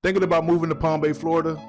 Thinking about moving to Palm Bay, Florida?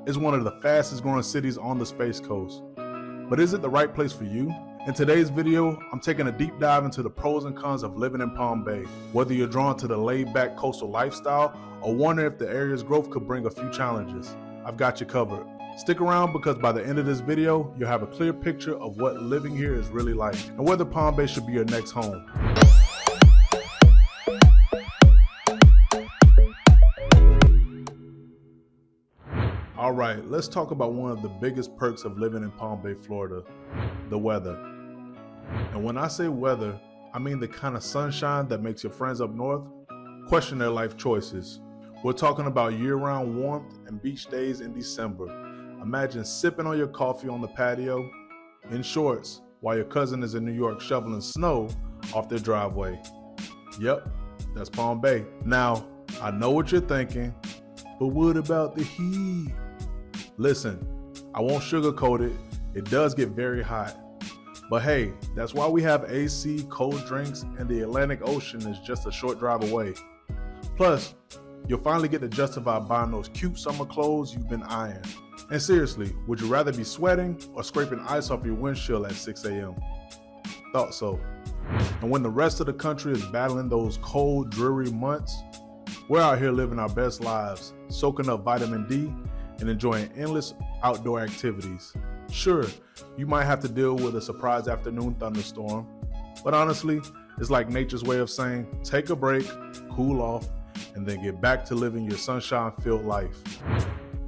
Is one of the fastest growing cities on the Space Coast. But is it the right place for you? In today's video, I'm taking a deep dive into the pros and cons of living in Palm Bay. Whether you're drawn to the laid-back coastal lifestyle or wonder if the area's growth could bring a few challenges, I've got you covered. Stick around because by the end of this video, you'll have a clear picture of what living here is really like and whether Palm Bay should be your next home. All right, let's talk about one of the biggest perks of living in Palm Bay, Florida, the weather. And when I say weather, I mean the kind of sunshine that makes your friends up north question their life choices. We're talking about year-round warmth and beach days in December. Imagine sipping on your coffee on the patio in shorts while your cousin is in New York shoveling snow off their driveway. Yep, that's Palm Bay. Now, I know what you're thinking, but what about the heat? Listen, I won't sugarcoat it. It does get very hot. But hey, that's why we have AC, cold drinks, and the Atlantic Ocean is just a short drive away. Plus, you'll finally get to justify buying those cute summer clothes you've been eyeing. And seriously, would you rather be sweating or scraping ice off your windshield at 6 a.m.? Thought so. And when the rest of the country is battling those cold, dreary months, we're out here living our best lives, soaking up vitamin D and enjoying endless outdoor activities. Sure, you might have to deal with a surprise afternoon thunderstorm, but honestly, it's like nature's way of saying, take a break, cool off, and then get back to living your sunshine-filled life.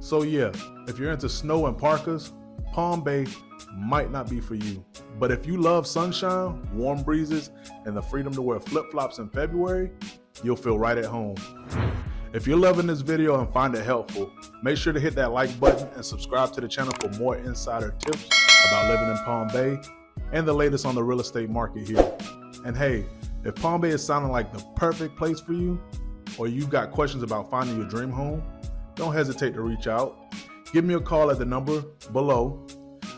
So yeah, if you're into snow and parkas, Palm Bay might not be for you. But if you love sunshine, warm breezes, and the freedom to wear flip-flops in February, you'll feel right at home. If you're loving this video and find it helpful, make sure to hit that like button and subscribe to the channel for more insider tips about living in Palm Bay and the latest on the real estate market here. And hey, if Palm Bay is sounding like the perfect place for you, or you've got questions about finding your dream home, don't hesitate to reach out. Give me a call at the number below.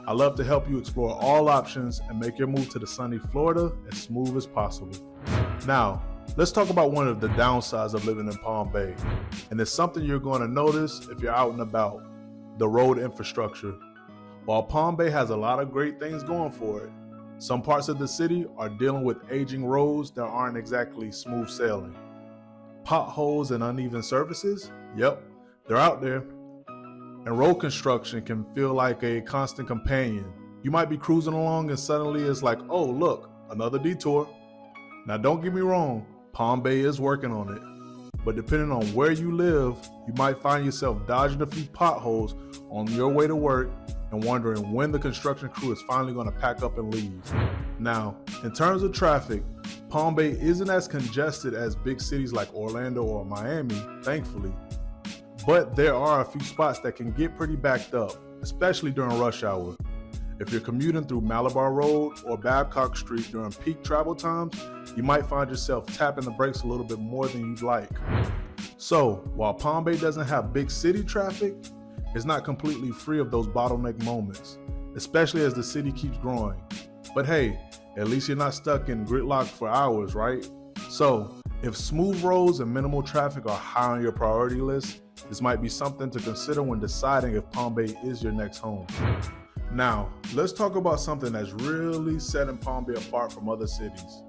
I'd love to help you explore all options and make your move to the sunny Florida as smooth as possible. Now, let's talk about one of the downsides of living in Palm Bay, and it's something you're going to notice if you're out and about: the road infrastructure. While Palm Bay has a lot of great things going for it, some parts of the city are dealing with aging roads that aren't exactly smooth sailing. Potholes and uneven surfaces? Yep, they're out there. And road construction can feel like a constant companion. You might be cruising along and suddenly it's like, oh look, another detour. Now don't get me wrong, Palm Bay is working on it. But depending on where you live, you might find yourself dodging a few potholes on your way to work and wondering when the construction crew is finally going to pack up and leave. Now, in terms of traffic, Palm Bay isn't as congested as big cities like Orlando or Miami, thankfully. But there are a few spots that can get pretty backed up, especially during rush hour. If you're commuting through Malabar Road or Babcock Street during peak travel times, you might find yourself tapping the brakes a little bit more than you'd like. So, while Palm Bay doesn't have big city traffic, it's not completely free of those bottleneck moments, especially as the city keeps growing. But hey, at least you're not stuck in gridlock for hours, right? So, if smooth roads and minimal traffic are high on your priority list, this might be something to consider when deciding if Palm Bay is your next home. Now, let's talk about something that's really setting Palm Bay apart from other cities.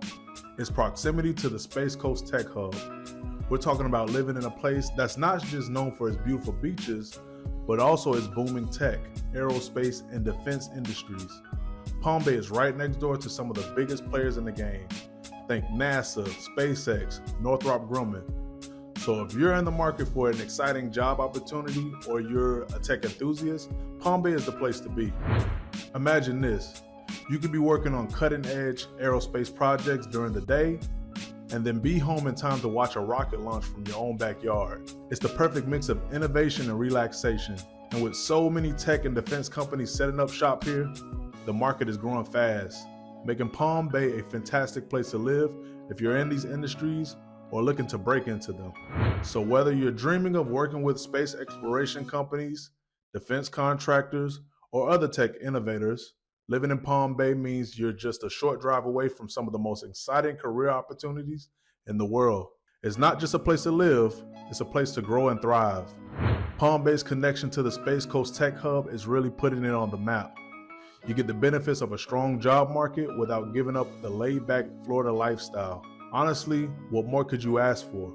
Its proximity to the Space Coast Tech Hub. We're talking about living in a place that's not just known for its beautiful beaches, but also its booming tech, aerospace, and defense industries. Palm Bay is right next door to some of the biggest players in the game. Think NASA, SpaceX, Northrop Grumman. So if you're in the market for an exciting job opportunity or you're a tech enthusiast, Palm Bay is the place to be. Imagine this: you could be working on cutting-edge aerospace projects during the day and then be home in time to watch a rocket launch from your own backyard. It's the perfect mix of innovation and relaxation. And with so many tech and defense companies setting up shop here, the market is growing fast, making Palm Bay a fantastic place to live if you're in these industries or looking to break into them. So whether you're dreaming of working with space exploration companies, defense contractors, or other tech innovators, living in Palm Bay means you're just a short drive away from some of the most exciting career opportunities in the world. It's not just a place to live, it's a place to grow and thrive. Palm Bay's connection to the Space Coast Tech Hub is really putting it on the map. You get the benefits of a strong job market without giving up the laid-back Florida lifestyle. Honestly, what more could you ask for?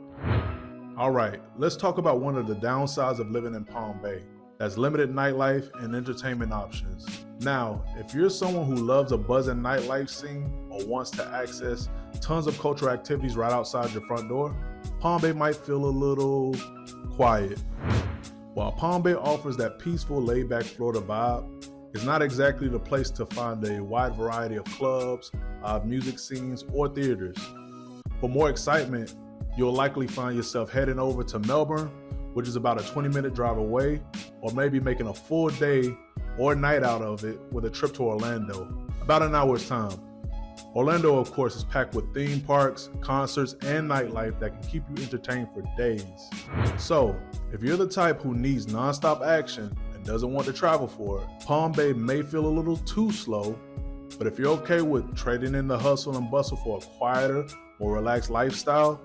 All right, let's talk about one of the downsides of living in Palm Bay. That's limited nightlife and entertainment options. Now, if you're someone who loves a buzzing nightlife scene or wants to access tons of cultural activities right outside your front door, Palm Bay might feel a little quiet. While Palm Bay offers that peaceful, laid-back Florida vibe, it's not exactly the place to find a wide variety of clubs, music scenes, or theaters. For more excitement, you'll likely find yourself heading over to Melbourne, which is about a 20-minute drive away, or maybe making a full day or night out of it with a trip to Orlando, about an hour's time. Orlando, of course, is packed with theme parks, concerts, and nightlife that can keep you entertained for days. So, if you're the type who needs nonstop action and doesn't want to travel for it, Palm Bay may feel a little too slow, but if you're okay with trading in the hustle and bustle for a quieter, more relaxed lifestyle,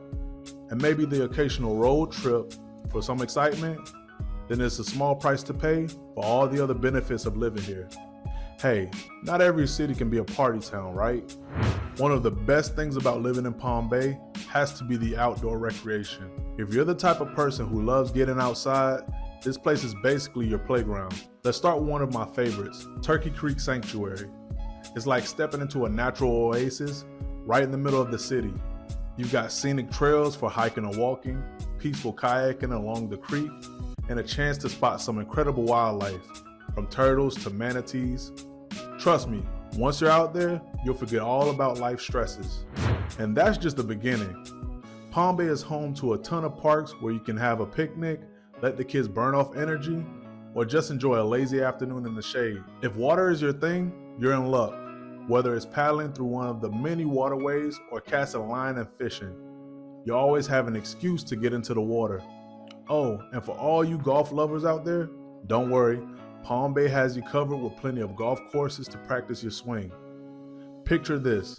and maybe the occasional road trip for some excitement, then it's a small price to pay for all the other benefits of living here. Hey, not every city can be a party town, right? One of the best things about living in Palm Bay has to be the outdoor recreation. If you're the type of person who loves getting outside, this place is basically your playground. Let's start with one of my favorites, Turkey Creek Sanctuary. It's like stepping into a natural oasis right in the middle of the city. You've got scenic trails for hiking or walking, peaceful kayaking along the creek, and a chance to spot some incredible wildlife, from turtles to manatees. Trust me, once you're out there, you'll forget all about life stresses. And that's just the beginning. Palm Bay is home to a ton of parks where you can have a picnic, let the kids burn off energy, or just enjoy a lazy afternoon in the shade. If water is your thing, you're in luck. Whether it's paddling through one of the many waterways or casting a line and fishing, you always have an excuse to get into the water. Oh, and for all you golf lovers out there, don't worry, Palm Bay has you covered with plenty of golf courses to practice your swing. Picture this,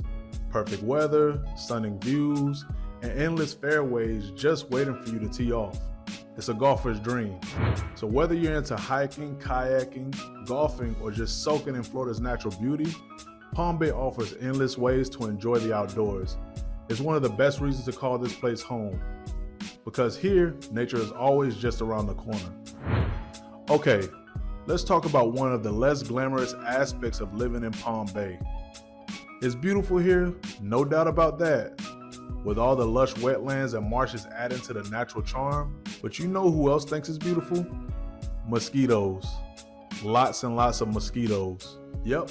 perfect weather, stunning views, and endless fairways just waiting for you to tee off. It's a golfer's dream. So whether you're into hiking, kayaking, golfing, or just soaking in Florida's natural beauty, Palm Bay offers endless ways to enjoy the outdoors. It's one of the best reasons to call this place home, because here, nature is always just around the corner. Okay, let's talk about one of the less glamorous aspects of living in Palm Bay. It's beautiful here, no doubt about that, with all the lush wetlands and marshes adding to the natural charm. But you know who else thinks it's beautiful? Mosquitoes. Lots and lots of mosquitoes. Yep.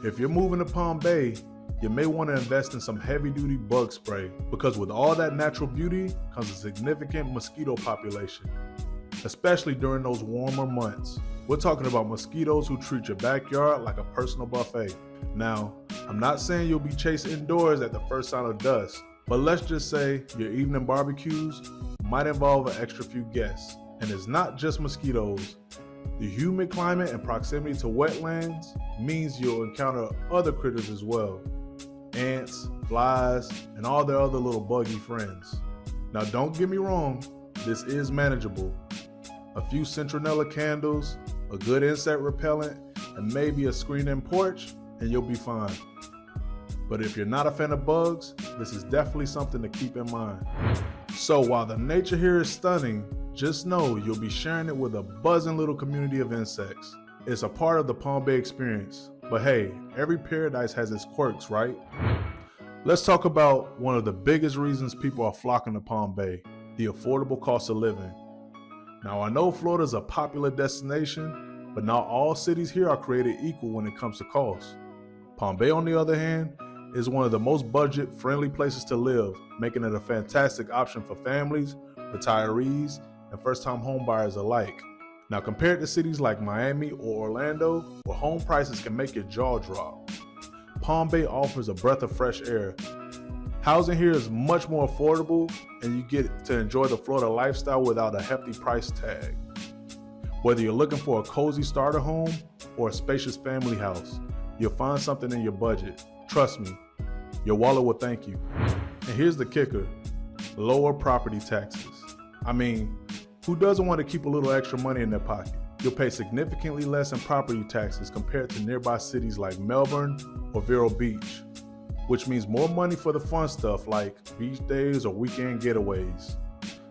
If you're moving to Palm Bay, you may want to invest in some heavy-duty bug spray, because with all that natural beauty comes a significant mosquito population, especially during those warmer months. We're talking about mosquitoes who treat your backyard like a personal buffet. Now, I'm not saying you'll be chased indoors at the first sign of dust, but let's just say your evening barbecues might involve an extra few guests. And it's not just mosquitoes. The humid climate and proximity to wetlands means you'll encounter other critters as well. Ants, flies, and all their other little buggy friends. Now don't get me wrong, this is manageable. A few citronella candles, a good insect repellent, and maybe a screened-in porch, and you'll be fine. But if you're not a fan of bugs, this is definitely something to keep in mind. So while the nature here is stunning, just know you'll be sharing it with a buzzing little community of insects. It's a part of the Palm Bay experience. But hey, every paradise has its quirks, right? Let's talk about one of the biggest reasons people are flocking to Palm Bay, the affordable cost of living. Now I know Florida's a popular destination, but not all cities here are created equal when it comes to cost. Palm Bay, on the other hand, is one of the most budget-friendly places to live, making it a fantastic option for families, retirees, and first-time homebuyers alike. Now compared to cities like Miami or Orlando, where home prices can make your jaw drop, Palm Bay offers a breath of fresh air. Housing here is much more affordable, and you get to enjoy the Florida lifestyle without a hefty price tag. Whether you're looking for a cozy starter home or a spacious family house, you'll find something in your budget. Trust me, your wallet will thank you. And here's the kicker, lower property taxes. I mean, Who doesn't want to keep a little extra money in their pocket? You'll pay significantly less in property taxes compared to nearby cities like Melbourne or Vero Beach, which means more money for the fun stuff like beach days or weekend getaways.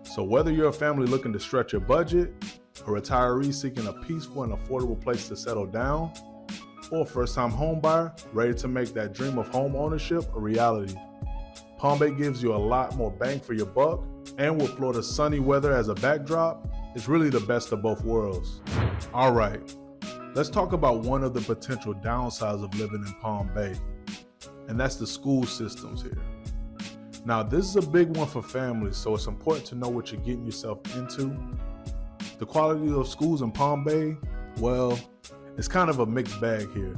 So whether you're a family looking to stretch your budget, a retiree seeking a peaceful and affordable place to settle down, or a first-time home buyer ready to make that dream of home ownership a reality, Palm Bay gives you a lot more bang for your buck, and with Florida's sunny weather as a backdrop, it's really the best of both worlds. All right, let's talk about one of the potential downsides of living in Palm Bay, and that's the school systems here. Now, this is a big one for families, so it's important to know what you're getting yourself into. The quality of schools in Palm Bay, well, it's kind of a mixed bag here.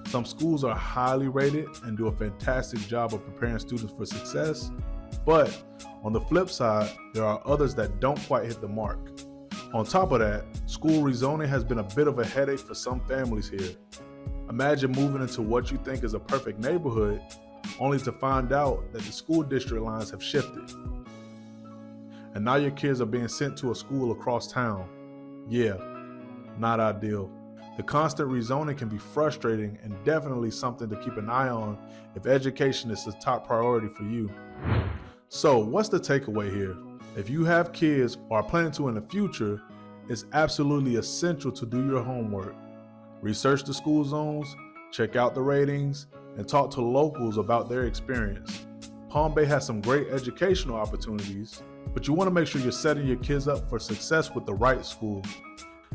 Some schools are highly rated and do a fantastic job of preparing students for success, but on the flip side, there are others that don't quite hit the mark. On top of that, school rezoning has been a bit of a headache for some families here. Imagine moving into what you think is a perfect neighborhood, only to find out that the school district lines have shifted. And now your kids are being sent to a school across town. Yeah, not ideal. The constant rezoning can be frustrating and definitely something to keep an eye on if education is the top priority for you. So what's the takeaway here? If you have kids or are planning to in the future, it's absolutely essential to do your homework. Research the school zones, check out the ratings, and talk to locals about their experience. Palm Bay has some great educational opportunities, but you want to make sure you're setting your kids up for success with the right school.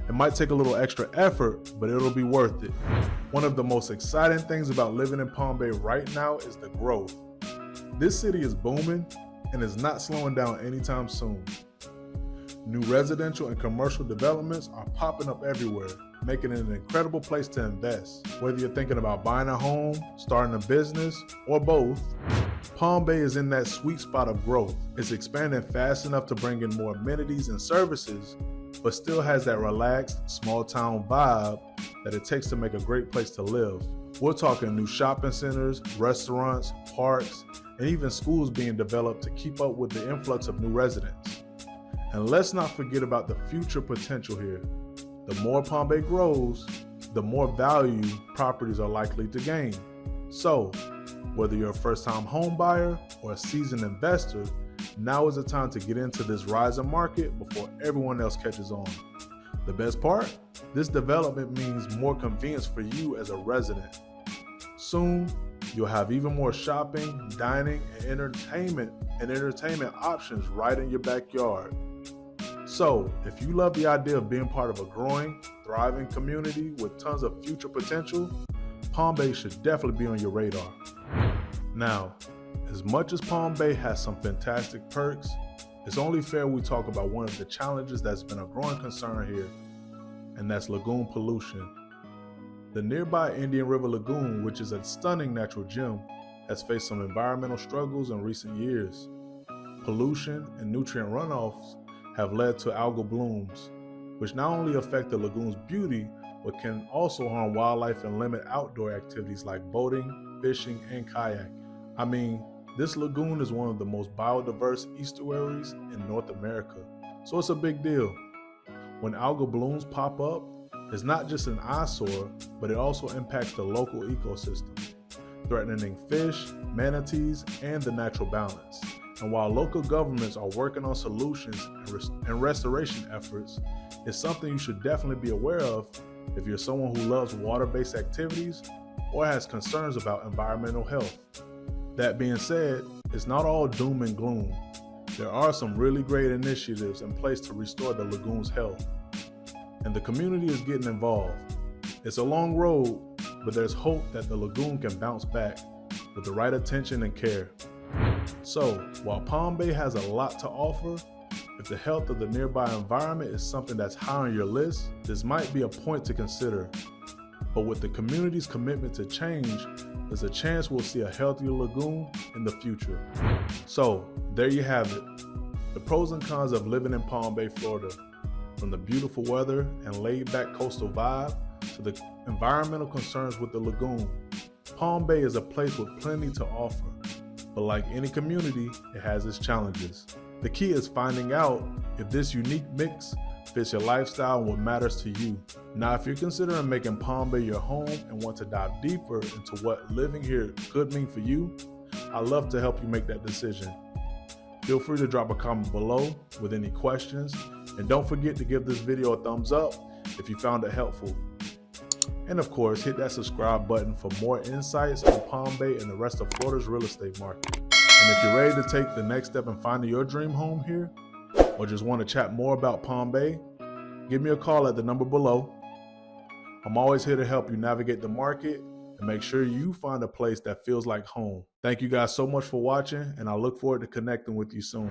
It might take a little extra effort, but it'll be worth it. One of the most exciting things about living in Palm Bay right now is the growth. This city is booming and is not slowing down anytime soon. New residential and commercial developments are popping up everywhere, making it an incredible place to invest. Whether you're thinking about buying a home, starting a business, or both, Palm Bay is in that sweet spot of growth. It's expanding fast enough to bring in more amenities and services, but still has that relaxed, small-town vibe that it takes to make a great place to live. We're talking new shopping centers, restaurants, parks, and even schools being developed to keep up with the influx of new residents. And let's not forget about the future potential here. The more Palm Bay grows, the more value properties are likely to gain. So, whether you're a first-time home buyer or a seasoned investor, now is the time to get into this rising market before everyone else catches on. The best part? This development means more convenience for you as a resident. Soon, you'll have even more shopping, dining, and entertainment options right in your backyard. So, if you love the idea of being part of a growing, thriving community with tons of future potential, Palm Bay should definitely be on your radar. Now, as much as Palm Bay has some fantastic perks, it's only fair we talk about one of the challenges that's been a growing concern here, and that's lagoon pollution. The nearby Indian River Lagoon, which is a stunning natural gem, has faced some environmental struggles in recent years. Pollution and nutrient runoffs have led to algal blooms, which not only affect the lagoon's beauty, but can also harm wildlife and limit outdoor activities like boating, fishing, and kayaking. I mean, this lagoon is one of the most biodiverse estuaries in North America, so it's a big deal. When algal blooms pop up, it's not just an eyesore, but it also impacts the local ecosystem, threatening fish, manatees, and the natural balance. And while local governments are working on solutions and restoration efforts, it's something you should definitely be aware of if you're someone who loves water-based activities or has concerns about environmental health. That being said, it's not all doom and gloom. There are some really great initiatives in place to restore the lagoon's health, and the community is getting involved. It's a long road, but there's hope that the lagoon can bounce back with the right attention and care. So, while Palm Bay has a lot to offer, if the health of the nearby environment is something that's high on your list, this might be a point to consider. But with the community's commitment to change, there's a chance we'll see a healthier lagoon in the future. So, there you have it. The pros and cons of living in Palm Bay, Florida. From the beautiful weather and laid-back coastal vibe to the environmental concerns with the lagoon, Palm Bay is a place with plenty to offer. but like any community, it has its challenges. The key is finding out if this unique mix fits your lifestyle and what matters to you. Now, if you're considering making Palm Bay your home and want to dive deeper into what living here could mean for you, I'd love to help you make that decision. Feel free to drop a comment below with any questions, and don't forget to give this video a thumbs up if you found it helpful. And of course, hit that subscribe button for more insights on Palm Bay and the rest of Florida's real estate market. And if you're ready to take the next step in finding your dream home here, or just want to chat more about Palm Bay, give me a call at the number below. I'm always here to help you navigate the market and make sure you find a place that feels like home. Thank you guys so much for watching, and I look forward to connecting with you soon.